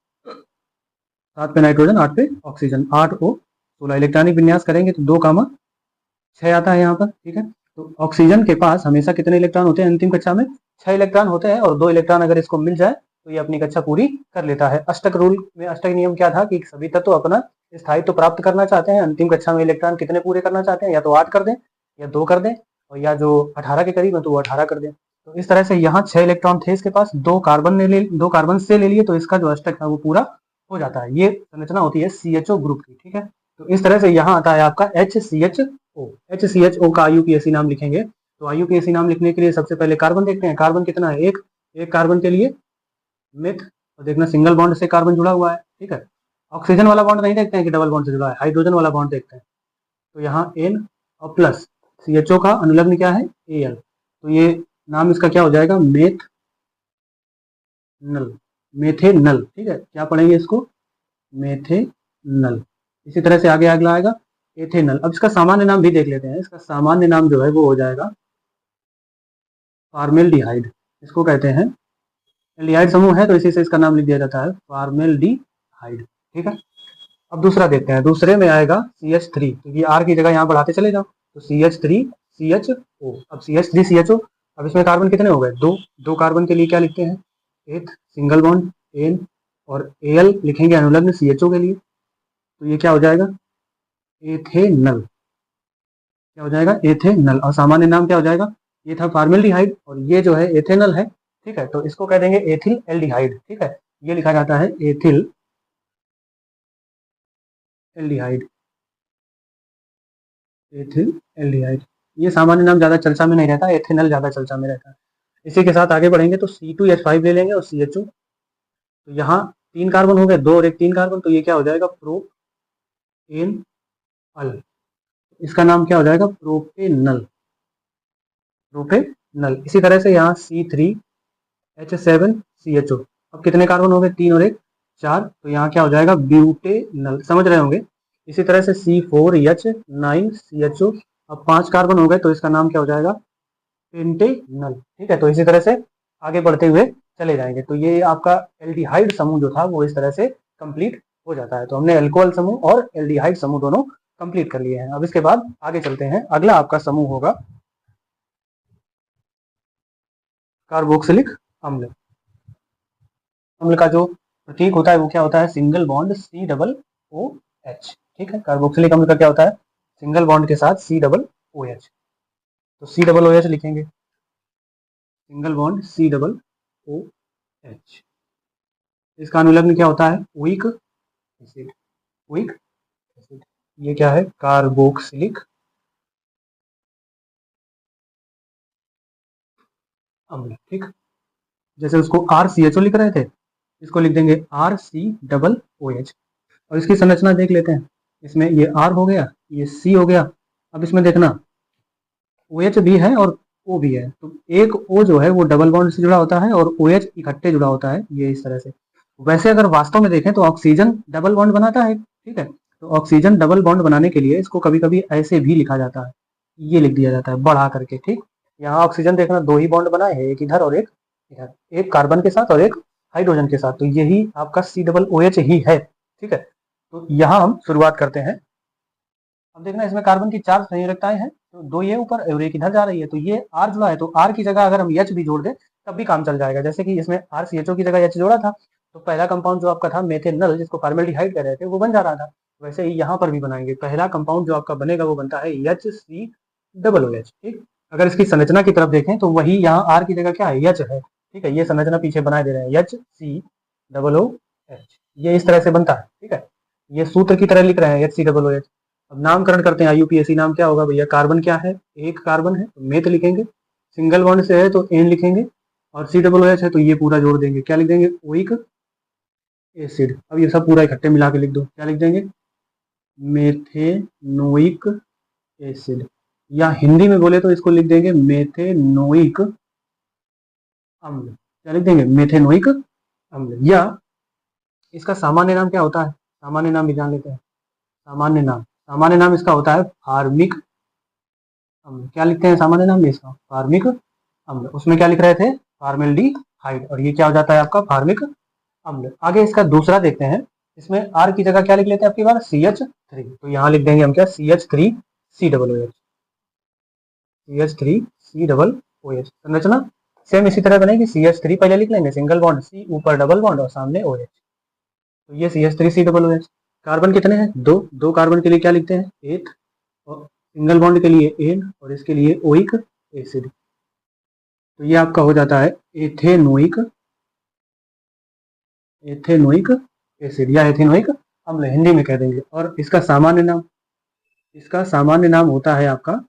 7 पे नाइट्रोजन, 8 पे ऑक्सीजन, 8O16। इलेक्ट्रॉनिक विन्यास करेंगे तो 2,6 आता है यहाँ पर। ठीक है। तो ऑक्सीजन के पास हमेशा कितने इलेक्ट्रॉन होते हैं अंतिम कक्षा में, 6 इलेक्ट्रॉन होते हैं, और 2 इलेक्ट्रॉन अगर इसको मिल जाए तो ये अपनी कक्षा पूरी कर लेता है। अष्टक रूल में अष्टक नियम क्या था कि सभी तत्व अपना स्थायित्व प्राप्त करना चाहते हैं, अंतिम कक्षा में इलेक्ट्रॉन कितने पूरे करना चाहते हैं, या तो 8 कर दें, या 2 कर दें, और या जो 18 के करीब है तो वो 18 कर दें। तो इस तरह से यहाँ 6 इलेक्ट्रॉन थे इसके पास, 2 कार्बन से ले लिए, तो इसका जो अष्टक है वो पूरा हो जाता है। ये संरचना होती है CHO ग्रुप की। ठीक है। तो इस तरह से यहाँ आता है आपका HCHO। HCHO का IUPAC नाम लिखेंगे, तो IUPAC नाम लिखने के लिए सबसे पहले कार्बन देखते हैं। कार्बन कितना है, एक कार्बन के लिए मेथ, और देखना सिंगल बॉन्ड से कार्बन जुड़ा हुआ है। ठीक है। ऑक्सीजन वाला बॉन्ड नहीं देखते हैं कि डबल बॉन्ड से जुड़ा है, हाइड्रोजन वाला बॉन्ड देखते हैं। तो यहाँ N और प्लस CHO का अनुलग्न क्या है, Al। तो ये नाम इसका क्या हो जाएगा, मेथनल, मेथेनल। ठीक है, क्या पढ़ेंगे इसको, मेथेनल। इसी तरह से आगे अगला आएगा एथेनल। अब इसका सामान्य नाम भी देख लेते हैं। इसका सामान्य नाम जो है वो हो जाएगा फॉर्मेल्डिहाइड। इसको कहते हैं, एल्डिहाइड समूह है तो इसी से इसका नाम लिख दिया जाता है फॉर्मेल्डिहाइड। ठीक है, अब दूसरा देखते हैं। दूसरे में आएगा CH3, क्योंकि R की जगह यहाँ बढ़ाते चले जाओ तो CH3 CHO। अब CH3 CHO, अब इसमें कार्बन कितने हो गए, दो। दो कार्बन के लिए क्या लिखते हैं, एथ सिंगल बॉन्ड N, और Al लिखेंगे अनुलग्न CHO के लिए। तो ये क्या हो जाएगा, एथेनल। क्या हो जाएगा, एथेनल। और सामान्य नाम क्या हो जाएगा, ये था फॉर्मेल्डिहाइड और ये जो है एथेनल है। ठीक है, तो इसको कह देंगे एथिल एल्डिहाइड। ठीक है, ये लिखा जाता है एथिल एल्डिहाइड, एथिल एल्डिहाइड। ये सामान्य नाम ज़्यादा चर्चा में नहीं रहता, एथेनल ज़्यादा चर्चा में रहता है। इसी के साथ आगे बढ़ेंगे तो C2H5 ले लेंगे और CHO। तो यहाँ 3 कार्बन हो गए, 2 और 1 3 कार्बन, तो ये क्या हो जाएगा, प्रोपेनल। इसका नाम क्या हो जाएगा, प्रोपेनल, प्रोपेनल। इसी तरह से यहाँ C3H7CHO। अब कितने कार्बन हो गए, 3 और 1 4, तो यहाँ क्या हो जाएगा, ब्यूटेनल। समझ रहे होंगे। इसी तरह से C4H9CHO। अब 5 कार्बन हो गए तो इसका नाम क्या हो जाएगा, पेंटेनल। ठीक है, तो इसी तरह से आगे बढ़ते हुए चले जाएंगे। तो ये आपका एल्डिहाइड समूह जो था वो इस तरह से कंप्लीट हो जाता है। तो हमने एल्कोहल समूह और एल्डिहाइड समूह दोनों कंप्लीट कर लिए हैं। अब इसके बाद आगे चलते हैं। अगला आपका समूह होगा कार्बोक्सिलिक अम्ल। अम्ल का जो प्रतीक होता है वो क्या होता है, सिंगल बॉन्ड COOH। ठीक है, कार्बोक्सिलिक अम्ल का क्या होता है, सिंगल बॉन्ड के साथ COOH। तो COOH लिखेंगे, सिंगल बॉन्ड COOH। इसका अनुलग्न क्या होता है, वीक एसिड, वीक एसिड। ये क्या है, कार्बोक्सिलिक अम्ल। ठीक, जैसे उसको RCHO लिख रहे थे, इसको लिख देंगे RCOOH। और इसकी संरचना देख लेते हैं। इसमें ये R हो गया, ये C हो गया। अब इसमें देखना OH भी है और O भी है। तो एक O जो है वो डबल बॉन्ड से जुड़ा होता है और OH इकट्ठे जुड़ा होता है, ये इस तरह से। वैसे अगर वास्तव में देखें तो ऑक्सीजन डबल बॉन्ड बनाता है। ठीक है, तो ऑक्सीजन डबल बॉन्ड बनाने के लिए इसको कभी कभी ऐसे भी लिखा जाता है, ये लिख दिया जाता है बढ़ा करके। ठीक, यहाँ ऑक्सीजन देखना 2 ही बॉन्ड बनाए हैं, एक इधर और एक इधर, एक कार्बन के साथ और एक हाइड्रोजन के साथ। तो यही आपका COOH ही है। ठीक है, तो यहाँ हम शुरुआत करते हैं। अब देखना इसमें कार्बन की 4 संयोजकताएं हैं, तो 2 ये ऊपर और एक इधर जा रही है। तो ये R जुड़ा है, तो R की जगह अगर हम H भी जोड़ दें तब भी काम चल जाएगा। जैसे कि इसमें RCHO की जगह H जोड़ा था, तो पहला कंपाउंड जो आपका था मेथेनल, जिसको फॉर्मेल्डिहाइड कह रहे थे, वो बन जा रहा था। वैसे ही यहाँ पर भी बनाएंगे। पहला कंपाउंड जो आपका बनेगा वो बनता है HCOOH। ठीक, अगर इसकी संरचना की तरफ देखें तो वही यहाँ R की जगह क्या है, H है। ठीक है, ये संरचना पीछे बनाए दे रहे हैं, HCOOH। ये इस तरह से बनता है। ठीक है, ये सूत्र की तरह लिख रहे हैं HCOOH। अब नामकरण करते हैं। IUPAC नाम क्या होगा भैया, कार्बन क्या है, एक कार्बन है तो मेथ लिखेंगे, सिंगल बॉन्ड से है तो N लिखेंगे, और COOH है तो ये पूरा जोड़ देंगे, क्या लिख देंगे, ओइक एसिड। अब ये सब पूरा इकट्ठे मिला के लिख दो, क्या लिख देंगे, मेथेनोइक एसिड। या हिंदी में बोले तो इसको लिख देंगे मेथेनोइक अम्ल। क्या लिख देंगे, मेथेनोइक अम्ल। या इसका सामान्य नाम क्या होता है, सामान्य नाम भी जान लेते हैं। सामान्य नाम, सामान्य नाम इसका होता है फार्मिक अम्ल। क्या लिखते हैं सामान्य नाम में इसका, फार्मिक अम्ल। उसमें क्या लिख रहे थे, फॉर्मेल्डिहाइड, और ये क्या हो जाता है आपका फार्मिक अम्ल। आगे इसका दूसरा देखते हैं। इसमें R की जगह क्या लिख लेते हैं आपकी बार, CH3। तो यहाँ लिख देंगे हम क्या, CH3COOH, CH3COOH। संरचना सेम इसी तरह बनेगी, CH3 पहले लिख लेंगे, सिंगल बॉन्ड C, ऊपर डबल बॉन्ड और सामने OH। तो ये CH3COOH। कार्बन कितने हैं, 2। 2 कार्बन के लिए क्या लिखते हैं, एथ, और सिंगल बॉन्ड के लिए N, और इसके लिए ओइक एसिड। तो ये आपका हो जाता है एथेनोइक, एथेनोइक एसिड या एथेनोइक अम्ल, हिंदी में कह देंगे। और इसका सामान्य नाम, इसका सामान्य नाम होता है आपका,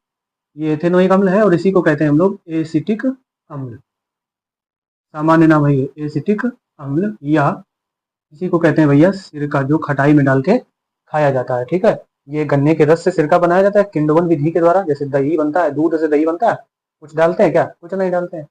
ये एथेनोइक अम्ल है और इसी को कहते हैं हम लोग एसिटिक अम्ल। सामान्य नाम है ये एसिटिक अम्ल या इसी को कहते हैं भैया सिरका, जो खटाई में डाल के खाया जाता है। ठीक है, ये गन्ने के रस से सिरका बनाया जाता है किण्वन विधि के द्वारा। जैसे दही बनता है, दूध से दही बनता है, कुछ डालते हैं क्या? कुछ नहीं डालते हैं।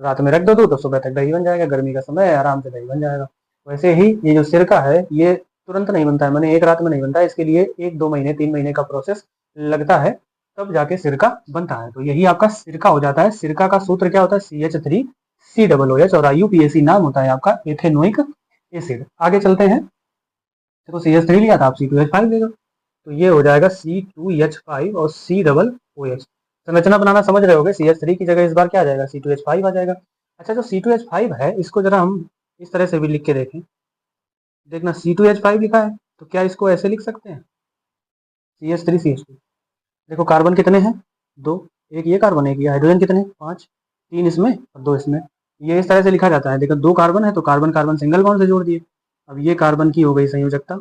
रात में रख दो दूध तो सुबह तक दही बन जाएगा, गर्मी का समय है, आराम से दही बन जाएगा। वैसे ही ये जो सिरका है ये तुरंत नहीं बनता है, मैंने एक रात में नहीं बनता है, इसके लिए 1-2 महीने 3 महीने का प्रोसेस लगता है, तब जाके सिरका बनता है। तो यही आपका सिरका हो जाता है। सिरका का सूत्र क्या होता है? CH3COOH, और IUPAC नाम होता है आपका एथेनोइक एसिड। आगे चलते हैं। देखो CH3 लिया था, आप C2H5 ले लो, तो ये हो जाएगा C2H5 और COOH। संरचना बनाना समझ रहे होगे, CH3 की जगह इस बार क्या आ जाएगा? C2H5 आ जाएगा। अच्छा, जो C2H5 है इसको जरा हम इस तरह से भी लिख के देखें। देखना C2H5 लिखा है, तो क्या इसको ऐसे लिख सकते हैं? CH3CH2। देखो कार्बन कितने हैं? 2। एक ये कार्बन, एक ये हाइड्रोजन कितने? 5। 3 इसमें और 2 इसमें। ये इस तरह से लिखा जाता है। देखो 2 कार्बन है तो कार्बन कार्बन सिंगल बॉन्ड से जोड़ दिए। अब ये कार्बन की हो गई संयोजकता,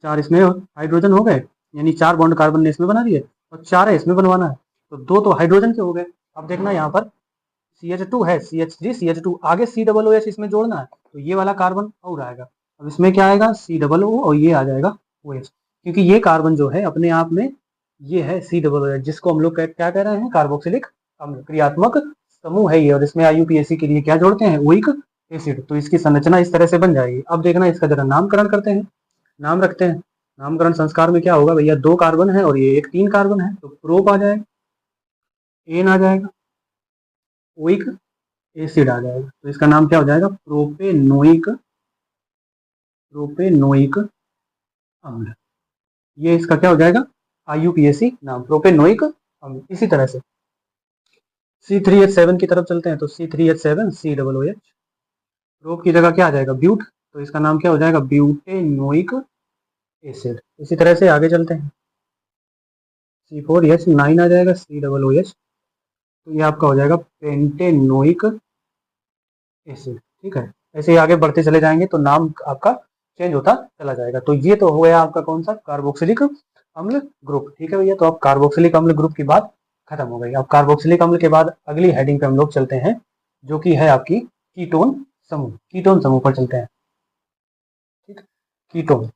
4 इसमें हाइड्रोजन हो गए, यानी 4 बॉन्ड कार्बन ने इसमें बना दिए और 4 है इसमें बनवाना है, तो 2 तो हाइड्रोजन के हो गए। अब देखना यहाँ पर CH2 है, CH3CH2, आगे COOH इसमें जोड़ना है, तो ये वाला कार्बन और आएगा। अब इसमें क्या आएगा? COO और ये आ जाएगा OH, क्योंकि ये कार्बन जो है अपने आप में ये है COOH, जिसको हम लोग क्या कह रहे हैं? कार्बोक्सिलिक अम्ल, क्रियात्मक समूह है ये, और इसमें IUPAC के लिए क्या जोड़ते हैं? Oic acid. तो इसकी संरचना इस तरह से बन जाएगी। अब देखना इसका जरा नामकरण करते हैं, नाम रखते हैं। नामकरण संस्कार में क्या होगा भैया? 2 कार्बन है और ये एक 3 कार्बन है, तो प्रोप आ जाएगा, एन आ जाएगा, ओइक एसिड आ जाएगा। तो इसका नाम क्या हो जाएगा? प्रोपेनोइक अम्ल। ये इसका क्या हो जाएगा? IUPAC नाम, प्रोपेनोइक अम्ल। इसी तरह से C3H7 की तरफ चलते हैं, तो C3H7 COOH, प्रोप की जगह क्या आ जाएगा? ब्यूट, तो इसका नाम क्या हो जाएगा? Butanoic acid. इसी तरह से आगे चलते हैं, C4H9 आ जाएगा, COOH, तो ये आपका हो जाएगा पेंटेनोइक एसिड। ठीक है, ऐसे ही आगे बढ़ते चले जाएंगे तो नाम आपका चेंज होता चला जाएगा। तो ये तो हो गया आपका कौन सा? कार्बोक्सिलिक अम्ल ग्रुप। ठीक है भैया, तो अब कार्बोक्सिलिक अम्ल ग्रुप की बात खत्म हो गई। अब कार्बोक्सिलिक अम्ल के बाद अगली हेडिंग पे हम लोग चलते हैं, जो कि है आपकी कीटोन समूह। कीटोन समूह पर चलते हैं। ठीक, कीटोन,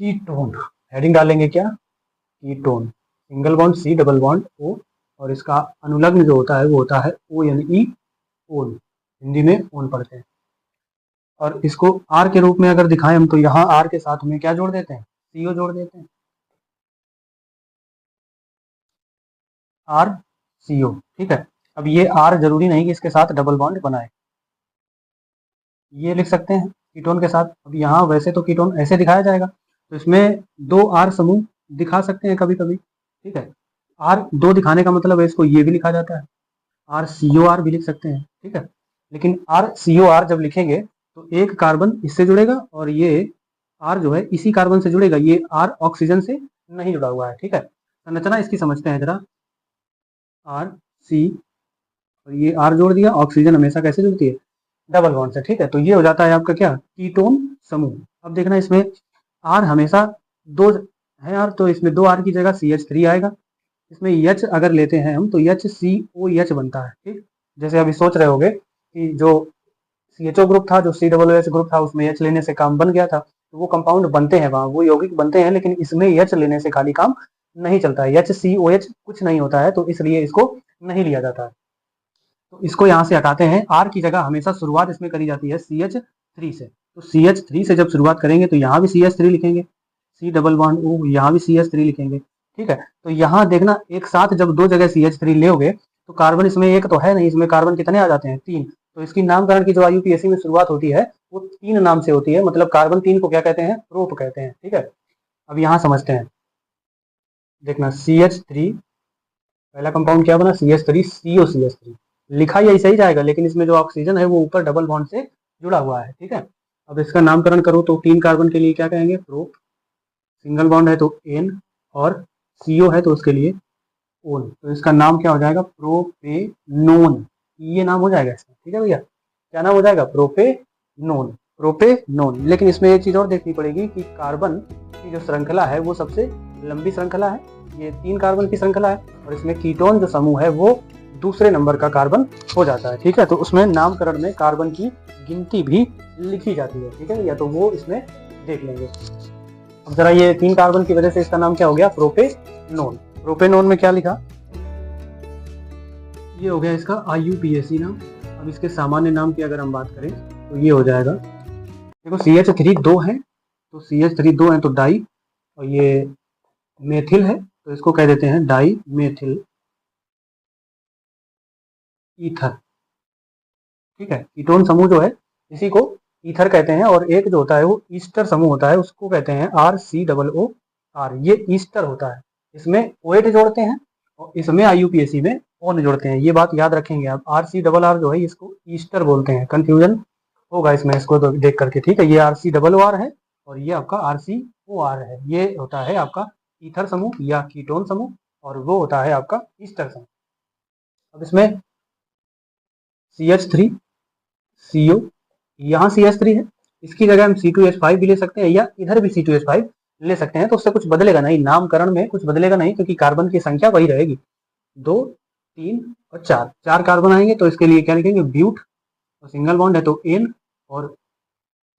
कीटोन हेडिंग डालेंगे क्या? Ketone, single bond C, double bond O, और इसका अनुलग्न जो होता है वो होता है ONE, ओन, हिंदी में ओन पढ़ते हैं। और इसको R के रूप में अगर दिखाएं हम, तो यहाँ R के साथ में क्या जोड़ देते हैं? CO जोड़ देते हैं, RCO। ठीक है, अब ये R जरूरी नहीं कि इसके साथ डबल बॉन्ड बनाए, ये लिख सकते हैं कीटोन के साथ। अब यहाँ वैसे तो कीटोन ऐसे दिखाया जाएगा, तो इसमें 2 R समूह दिखा सकते हैं कभी कभी। ठीक है, R2 दिखाने का मतलब है इसको ये भी लिखा जाता है, RCOR भी लिख सकते हैं। ठीक है, लेकिन RCOR जब लिखेंगे तो एक कार्बन इससे जुड़ेगा और ये R जो है इसी कार्बन से जुड़ेगा, ये R ऑक्सीजन से नहीं जुड़ा हुआ है। ठीक है, संरचना इसकी समझते हैं जरा। RC और ये R जोड़ दिया, ऑक्सीजन हमेशा कैसे जुड़ती है? डबल बॉन्ड से। ठीक है, तो ये हो जाता है आपका क्या? कीटोन समूह। अब देखना इसमें R हमेशा 2 है R, तो इसमें 2 R की जगह CH3 आएगा। इसमें H अगर लेते हैं हम, तो HCOH बनता है। ठीक, जैसे अभी सोच रहे होगे कि जो CHO ग्रुप था, जो COOH ग्रुप था, उसमें H लेने से काम बन गया था, तो वो कंपाउंड बनते हैं वहाँ, वो यौगिक बनते हैं, लेकिन इसमें H लेने से खाली काम नहीं चलता है। HCOH कुछ नहीं होता है, तो इसलिए इसको नहीं लिया जाता है। तो इसको यहाँ से हटाते हैं। R की जगह हमेशा शुरुआत इसमें करी जाती है CH3 से, तो CH3 से जब शुरुआत करेंगे तो यहाँ भी CH3 लिखेंगे, C डबल बॉन्ड O, यहाँ भी CH3 लिखेंगे। ठीक है, तो यहाँ देखना एक साथ जब 2 जगह CH3 लोगे तो कार्बन इसमें एक तो है नहीं, इसमें कार्बन कितने आ जाते हैं? 3। तो इसकी नामकरण की जो IUPAC में शुरुआत होती है वो 3 नाम से होती है, मतलब कार्बन 3 को क्या कहते हैं? प्रोप कहते हैं। ठीक है, अब यहाँ समझते हैं। देखना CH3 पहला कंपाउंड क्या बना? CH3COCH3, लिखा ही ऐसा ही जाएगा, लेकिन इसमें जो ऑक्सीजन है वो ऊपर डबल बॉन्ड से जुड़ा हुआ है। ठीक है, अब इसका नामकरण करो तो 3 कार्बन के लिए क्या कहेंगे? प्रोप, सिंगल बॉन्ड है तो एन, और CO है तो उसके लिए ओन, तो इसका नाम क्या हो जाएगा? प्रोपेनोन। ये नाम हो जाएगा इसका। ठीक है भैया, क्या नाम हो जाएगा? Propanone, propanone. लेकिन इसमें एक चीज और देखनी पड़ेगी कि कार्बन की जो श्रृंखला है वो सबसे लंबी श्रृंखला है, ये 3 कार्बन की श्रृंखला है, और इसमें कीटोन जो समूह है वो दूसरे नंबर का कार्बन हो जाता है। ठीक है, तो उसमें नामकरण में कार्बन की गिनती भी लिखी जाती है। ठीक है, या तो वो इसमें देख लेंगे। अब जरा ये 3 कार्बन की वजह से इसका नाम क्या हो गया, प्रोपेनोन। प्रोपेनोन में क्या लिखा, ये हो गया इसका IUPAC नाम। अब इसके सामान्य नाम की अगर हम बात करें तो ये हो जाएगा, देखो CH3 2 है, तो CH3 2 है तो डाई, और ये मेथिल है तो इसको कह देते हैं डाई मेथिल ईथर। ठीक है, कीटोन समूह जो है इसी को ईथर कहते हैं, और एक जो होता है वो ईस्टर समूह होता है, उसको कहते हैं RCOOR। ये ईस्टर होता है, इसमें OH जोड़ते हैं और इसमें IUPAC में ओन जोड़ते हैं। ये बात याद रखेंगे आप, RCOOR जो है इसको ईस्टर बोलते हैं। कंफ्यूजन होगा इसमें इसको तो देख करके। ठीक है, ये RCOOR है और ये आपका RCOR है। ये होता है आपका ईथर समूह या कीटोन समूह, और वो होता है आपका ईस्टर समूह। अब इसमें CH3 CO, यहाँ CH3 है, इसकी जगह हम C2H5 भी ले सकते हैं, या इधर भी C2H5 ले सकते हैं, तो उससे कुछ बदलेगा नहीं, नामकरण में कुछ बदलेगा नहीं, क्योंकि कार्बन की संख्या वही रहेगी। 2, 3 और 4, 4 कार्बन आएंगे तो इसके लिए क्या लिखेंगे, ब्यूट, और सिंगल बॉन्ड है तो एन, और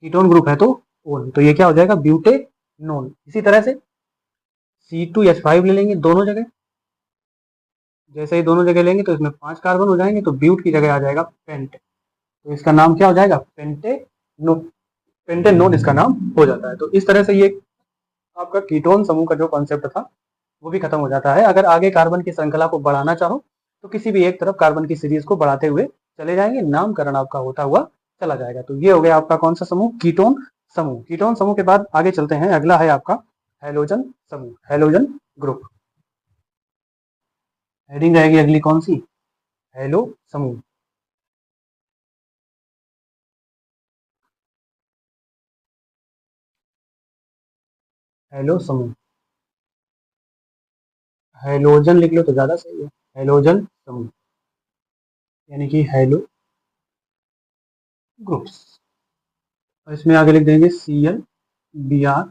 कीटोन ग्रुप है तो ओन, तो ये क्या हो जाएगा, ब्यूटेनोन। इसी तरह से C2H5 ले लेंगे दोनों जगह, जैसे ही दोनों जगह लेंगे तो इसमें 5 कार्बन हो जाएंगे, तो ब्यूट की जगह आ जाएगा पेंट, तो इसका नाम क्या हो जाएगा, पेंटेनोन। पेंटेनोन इसका नाम हो जाता है। तो इस तरह से ये आपका कीटोन समूह का जो कॉन्सेप्ट था वो भी खत्म हो जाता है। अगर आगे कार्बन की श्रृंखला को बढ़ाना चाहो तो किसी भी एक तरफ कार्बन की सीरीज को बढ़ाते हुए चले जाएंगे, नामकरण आपका होता हुआ चला जाएगा। तो ये हो गया आपका कौन सा समूह, कीटोन समूह। कीटोन समूह के बाद आगे चलते हैं, अगला है आपका हैलोजन समूह, हैलोजन ग्रुप। हेडिंग रहेगी अगली कौन सी, हैलो समूह। हैलो समूह, हैलोजन लिख लो तो ज्यादा सही है, हैलोजन समूह यानी कि हैलो ग्रुप्स। और इसमें आगे लिख देंगे ClBrI।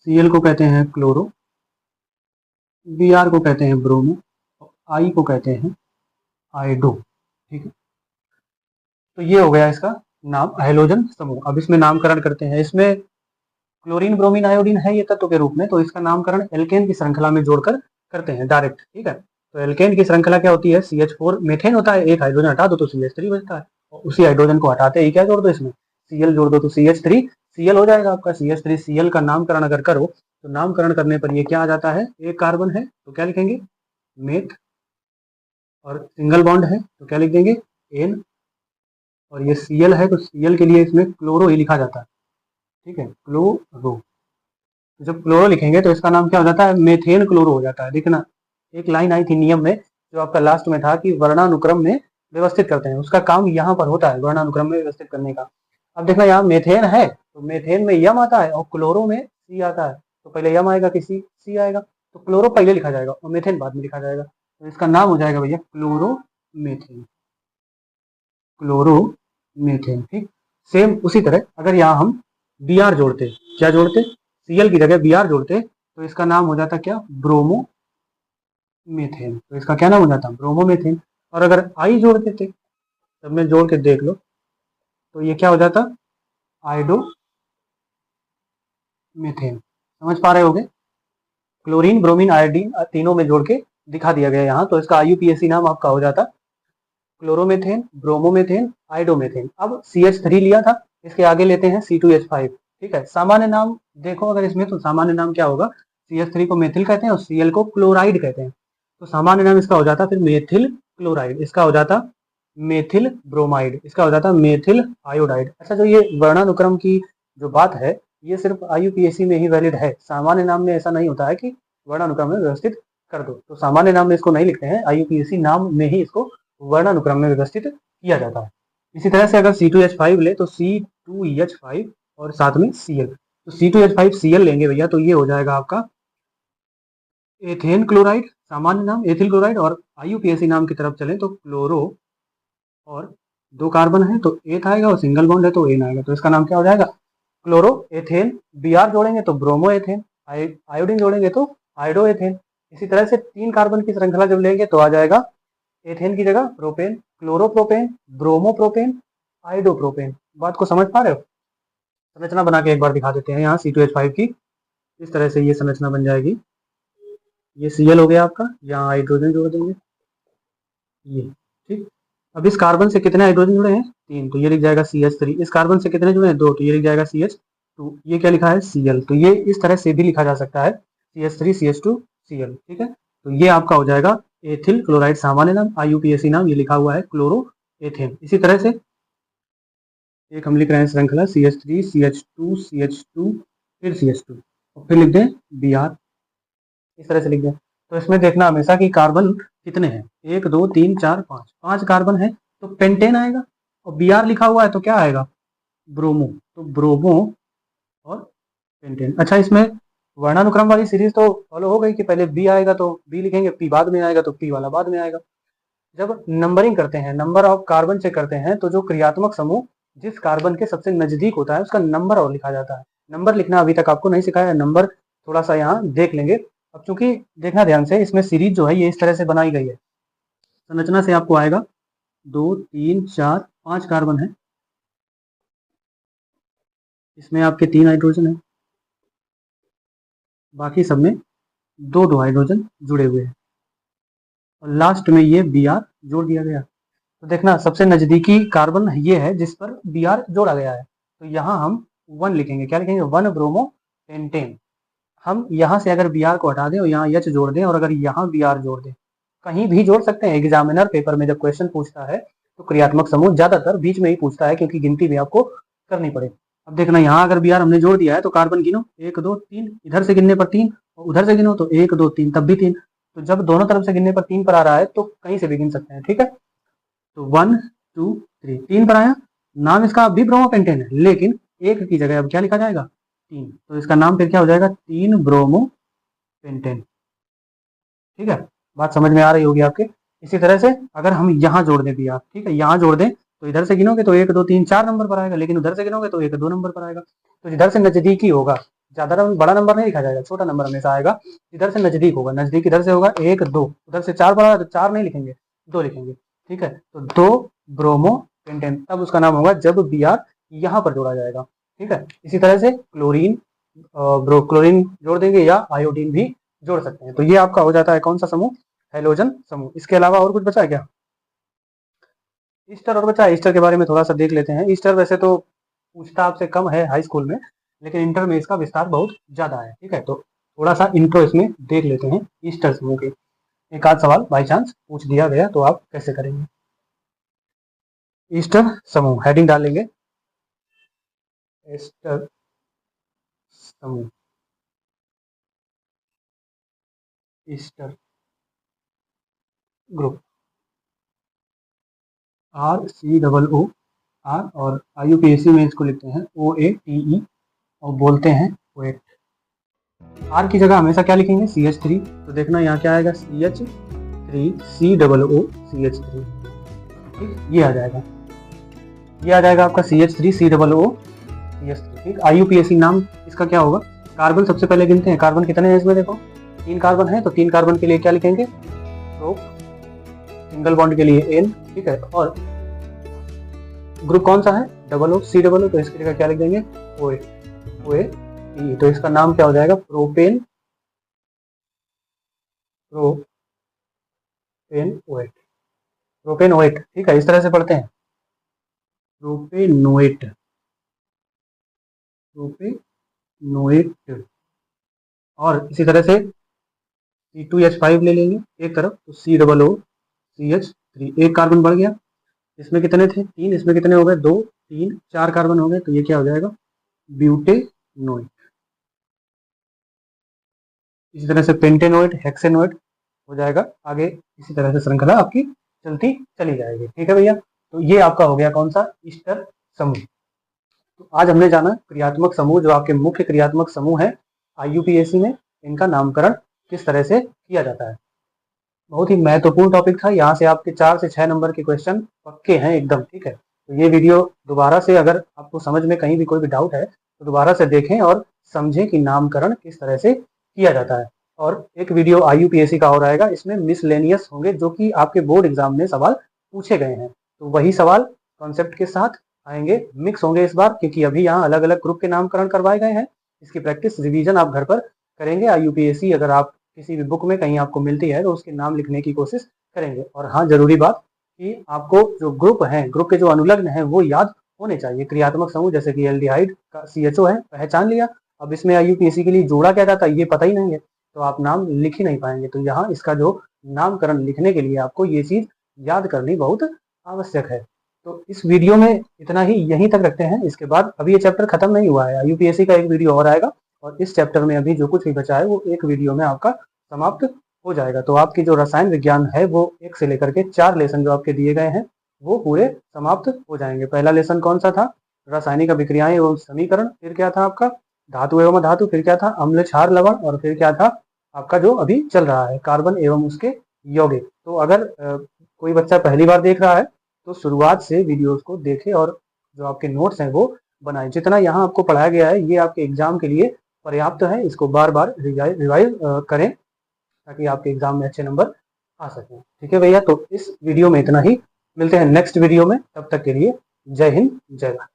Cl को कहते हैं क्लोरो, Br को कहते हैं ब्रोमो, और I को कहते हैं आइडो। ठीक है, तो ये हो गया इसका नाम, हैलोजन समूह। अब इसमें नामकरण करते हैं। इसमें क्लोरीन ब्रोमीन आयोडीन है ये तत्व के रूप में, तो इसका नामकरण एल्केन की श्रृंखला में जोड़कर करते हैं डायरेक्ट। ठीक है, तो एल्केन की श्रृंखला क्या होती है, CH4 मेथेन होता है, एक हाइड्रोजन हटा दो तो CH3 बचता है, और उसी हाइड्रोजन को हटाते ही क्या जोड़ दो, इसमें Cl जोड़ दो तो CH3Cl हो जाएगा आपका। CH3Cl का नामकरण अगर करो तो नामकरण करने पर ये क्या आ जाता है, एक कार्बन है तो क्या लिखेंगे, मेथ, और सिंगल बॉन्ड है तो क्या लिख देंगे, एन, और ये Cl है तो Cl के लिए इसमें क्लोरो ही लिखा जाता है। ठीक है, क्लोरो, जब क्लोरो लिखेंगे तो इसका नाम क्या हो जाता है, मेथेन क्लोरो हो जाता है। देखना एक लाइन आई थी नियम में जो आपका लास्ट में था कि वर्णानुक्रम में व्यवस्थित करते हैं, उसका काम यहाँ पर होता है वर्णानुक्रम में व्यवस्थित करने का। अब देखना यहाँ मेथेन है तो मेथेन में यम आता है और क्लोरो में सी आता है, तो पहले यम आएगा कि सी आएगा, तो क्लोरो पहले लिखा जाएगा और मेथेन बाद में लिखा जाएगा, तो इसका नाम हो जाएगा भैया क्लोरोमेथेन, क्लोरोमेथेन। ठीक, सेम उसी तरह अगर यहाँ हम Br जोड़ते, क्या जोड़ते, Cl की जगह Br जोड़ते तो इसका नाम हो जाता क्या, ब्रोमोमेथेन, तो इसका क्या नाम हो जाता, ब्रोमोमेथेन। और अगर I जोड़ देते, तब में जोड़ के देख लो तो ये क्या हो जाता, आइडोमेथेन। समझ पा रहे होगे, क्लोरीन ब्रोमीन आयोडीन तीनों में जोड़ के दिखा दिया गया यहाँ, तो इसका IUPAC नाम आपका हो जाता क्लोरोमेथेन, ब्रोमोमेथेन, आइडोमेथेन। अब CH3 लिया था, इसके आगे लेते हैं C2H5। ठीक है, सामान्य नाम देखो अगर इसमें तो सामान्य नाम क्या होगा, CH3 को मेथिल कहते हैं और Cl को क्लोराइड कहते हैं, तो सामान्य नाम इसका हो जाता फिर मेथिल क्लोराइड, इसका हो जाता मेथिल ब्रोमाइड, इसका हो जाता मेथिल आयोडाइड। अच्छा, जो ये वर्णानुक्रम की जो बात है ये सिर्फ IUPAC में ही वैलिड है, सामान्य नाम में ऐसा नहीं होता है कि वर्णानुक्रम में व्यवस्थित कर दो, तो सामान्य नाम में इसको नहीं लिखते हैं, IUPAC नाम में ही इसको वर्णानुक्रम में व्यवस्थित किया जाता है। इसी तरह से अगर C2H5 ले तो C2H5 और साथ में Cl, तो C2H5Cl लेंगे भैया तो ये हो जाएगा आपका एथेन क्लोराइड, सामान्य नाम एथिल क्लोराइड, और IUPAC नाम की तरफ चले तो क्लोरो, और 2 कार्बन है तो एथ आएगा और सिंगल बॉन्ड है तो एन आएगा, तो इसका नाम क्या हो जाएगा, क्लोरो एथेन। Br जोड़ेंगे तो ब्रोमो एथेन, आयोडीन जोड़ेंगे तो आइडो एथेन। इसी तरह से 3 कार्बन की श्रृंखला जब लेंगे तो आ जाएगा एथेन की जगह प्रोपेन, क्लोरोप्रोपेन, ब्रोमोप्रोपेन, आइडोप्रोपेन। बात को समझ पा रहे हो? संरचना बना के एक बार दिखा देते हैं यहाँ C2H5 की। इस तरह से ये संरचना बन जाएगी। ये Cl हो गया आपका, यहाँ हाइड्रोजन जोड़ देंगे ये, ठीक। अब इस कार्बन से कितने हाइड्रोजन जुड़े हैं? 3, तो ये लिख जाएगा CH3। इस कार्बन से कितने जुड़े हैं? 2, तो ये लिख जाएगा CH2। ये क्या लिखा है? Cl। तो ये इस तरह से भी लिखा जा सकता है, CH3 CH2 Cl, ठीक है। तो ये आपका हो जाएगा एथिल क्लोराइड, सामान्य नाम, IUPAC नाम, ये लिखा हुआ है क्लोरो एथेन। इसी तरह से एक हम लिख रहे हैं श्रृंखला CH3 CH2 CH2 फिर CH2 और फिर लिख दें Br, इस तरह से लिख दें। तो इसमें देखना हमेशा कि कार्बन कितने हैं, 1 2 3 4 5, 5 कार्बन है तो पेंटेन आएगा, और Br लिखा हुआ है तो क्या आएगा? ब्रोमो। तो ब्रोमो और पेंटेन। अच्छा, इसमें वर्णानुक्रम वाली सीरीज तो फॉलो हो गई कि पहले बी आएगा तो बी लिखेंगे, पी बाद में आएगा तो पी वाला बाद में आएगा। जब नंबरिंग करते हैं, नंबर ऑफ कार्बन चेक करते हैं, तो जो क्रियात्मक समूह जिस कार्बन के सबसे नजदीक होता है उसका नंबर और लिखा जाता है। नंबर लिखना अभी तक आपको नहीं सिखाया, नंबर थोड़ा सा यहाँ देख लेंगे। अब चूंकि देखना ध्यान से, इसमें सीरीज जो है ये इस तरह से बनाई गई है। संरचना से आपको आएगा 2 3 4 5 कार्बन है, इसमें आपके 3 हाइड्रोजन है, बाकी सब में 2 हाइड्रोजन जुड़े हुए हैं, और लास्ट में ये Br जोड़ दिया गया। तो देखना सबसे नजदीकी कार्बन ये है जिस पर Br जोड़ा गया है, तो यहाँ हम 1 लिखेंगे। क्या लिखेंगे? 1 ब्रोमो पेंटेन। हम यहाँ से अगर Br को हटा दें और यहाँ H जोड़ दें और अगर यहाँ Br जोड़ दें, कहीं भी जोड़ सकते हैं। एग्जामिनर पेपर में जब क्वेश्चन पूछता है तो क्रियात्मक समूह ज्यादातर बीच में ही पूछता है, क्योंकि गिनती भी आपको करनी पड़े। अब देखना यहाँ अगर Br हमने जोड़ दिया है तो कार्बन गिनो, 1 2 3, इधर से गिनने पर 3 और उधर से गिनो तो 1 2 3, तब भी 3। तो जब दोनों तरफ से गिनने पर 3 पर आ रहा है तो कहीं से भी गिन सकते हैं, ठीक है। तो 1 2 3, 3 पर आया। नाम इसका भी ब्रोमोपेंटेन है, लेकिन एक की जगह अब क्या लिखा जाएगा? 3, तो इसका नाम फिर क्या हो जाएगा? 3 ब्रोमोपेंटेन, ठीक है। बात समझ में आ रही होगी आपके। इसी तरह से अगर हम यहाँ जोड़ दें Br, ठीक है, यहाँ जोड़ दें तो इधर से गिनोगे तो 1 2 3 4 नंबर पर आएगा, लेकिन उधर से गिनोगे तो 1 2 नंबर पर आएगा। तो जिधर से नजदीकी होगा, ज्यादा बड़ा नंबर नहीं लिखा जाएगा, छोटा नंबर हमेशा आएगा। जिधर से नजदीक होगा, नजदीक इधर से होगा 1 2, उधर से 4 पर आएगा तो 4 नहीं लिखेंगे, 2 लिखेंगे, ठीक है। तो 2 ब्रोमो पेंटेन, तब उसका नाम होगा जब Br यहाँ पर जोड़ा जाएगा, ठीक है। इसी तरह से क्लोरीन, क्लोरीन जोड़ देंगे या आयोडीन भी जोड़ सकते हैं। तो ये आपका हो जाता है कौन सा समूह? हैलोजन समूह। इसके अलावा और कुछ बचा है क्या? ईस्टर और बचा है। ईस्टर के बारे में थोड़ा सा देख लेते हैं। ईस्टर वैसे तो पूछता आपसे कम है हाई स्कूल में, लेकिन इंटर में इसका विस्तार बहुत ज्यादा है, ठीक है। तो थोड़ा सा इंट्रो इसमें देख लेते हैं ईस्टर समूह के। एक आध सवाल बाई चांस पूछ दिया गया तो आप कैसे करेंगे? ईस्टर समूह हेडिंग डालेंगे, ईस्टर समूह, ईस्टर ग्रुप, RCOO R, और IUPAC में इसको लिखते हैं OATE और बोलते हैं ओएट। आर की जगह हमेशा क्या लिखेंगे? CH3। तो देखना यहाँ क्या आएगा? CH3COO CH3, ठीक, ये आ जाएगा। ये आ जाएगा आपका CH3COO CH3, ठीक। IUPAC नाम इसका क्या होगा? कार्बन सबसे पहले गिनते हैं, कार्बन कितने हैं इसमें? देखो 3 कार्बन है, तो 3 कार्बन के लिए क्या लिखेंगे? प्रोप, सिंगल बॉन्ड के लिए N, ठीक है। और ग्रुप कौन सा है? COO, तो इसकी जगह क्या लिख देंगे? OA, तो इसका नाम क्या हो जाएगा? प्रोपेन ओएट, प्रोपेन ओएट, ठीक है। इस तरह से पढ़ते हैं, प्रोपेनोएट, प्रोपेनोएट। और इसी तरह से C2H5 ले लेंगे एक तरफ, तो COO CH3, एक कार्बन बढ़ गया। इसमें कितने थे? 3, इसमें कितने हो गए? 2 3 4 कार्बन हो गए, तो ये क्या हो जाएगा? ब्यूटेनोएट। इसी तरह से पेंटेनोएट, हेक्सेनोएट हो जाएगा। आगे इसी तरह से श्रृंखला आपकी चलती चली जाएगी, ठीक है भैया। तो ये आपका हो गया कौन सा? ईस्टर समूह। तो आज हमने जाना क्रियात्मक समूह, जो आपके मुख्य क्रियात्मक समूह है IUPAC में, इनका नामकरण किस तरह से किया जाता है। बहुत ही महत्वपूर्ण टॉपिक था। यहाँ से आपके 4 से 6 नंबर के क्वेश्चन पक्के हैं एकदम, ठीक है। तो ये वीडियो दोबारा से, अगर आपको समझ में कहीं भी कोई भी डाउट है तो दोबारा से देखें और समझें कि नामकरण किस तरह से किया जाता है। और एक वीडियो IUPAC का और आएगा, इसमें मिसलेनियस होंगे जो कि आपके बोर्ड एग्जाम में सवाल पूछे गए हैं। तो वही सवाल कॉन्सेप्ट के साथ आएंगे, मिक्स होंगे इस बार, क्योंकि अभी यहाँ अलग अलग ग्रुप के नामकरण करवाए गए हैं। इसकी प्रैक्टिस रिवीजन आप घर पर करेंगे। IUPAC अगर आप किसी भी बुक में कहीं आपको मिलती है तो उसके नाम लिखने की कोशिश करेंगे। और हाँ, जरूरी बात कि आपको जो ग्रुप हैं, ग्रुप के जो अनुलग्न हैं वो याद होने चाहिए। क्रियात्मक समूह जैसे कि एल्डिहाइड का CHO है, पहचान लिया। अब इसमें IUPAC के लिए जोड़ा क्या जाता है ये पता ही नहीं है, तो आप नाम लिख ही नहीं पाएंगे। तो यहाँ इसका जो नामकरण लिखने के लिए आपको ये चीज याद करनी बहुत आवश्यक है। तो इस वीडियो में इतना ही, यहीं तक रखते हैं। इसके बाद अभी ये चैप्टर खत्म नहीं हुआ है, IUPAC का एक वीडियो और आएगा और इस चैप्टर में अभी जो कुछ भी बचा है वो एक वीडियो में आपका समाप्त हो जाएगा। तो आपकी जो रसायन विज्ञान है वो 1 से लेकर के 4 लेसन जो आपके दिए गए हैं वो पूरे समाप्त हो जाएंगे। पहला लेसन कौन सा था? रासायनिक अभिक्रियाएं एवं समीकरण। फिर क्या था आपका? धातु एवं धातु। फिर क्या था? अम्ल क्षार लवण। और फिर क्या था आपका जो अभी चल रहा है, कार्बन एवं उसके यौगिक। तो अगर कोई बच्चा पहली बार देख रहा है तो शुरुआत से वीडियोस को देखे और जो आपके नोट्स हैं वो बनाए। जितना यहाँ आपको पढ़ाया गया है ये आपके एग्जाम के लिए पर्याप्त है। इसको बार बार रिवाइज करें ताकि आपके एग्जाम में अच्छे नंबर आ सकें। ठीक है भैया, तो इस वीडियो में इतना ही। मिलते हैं नेक्स्ट वीडियो में, तब तक के लिए जय हिंद, जय भारत।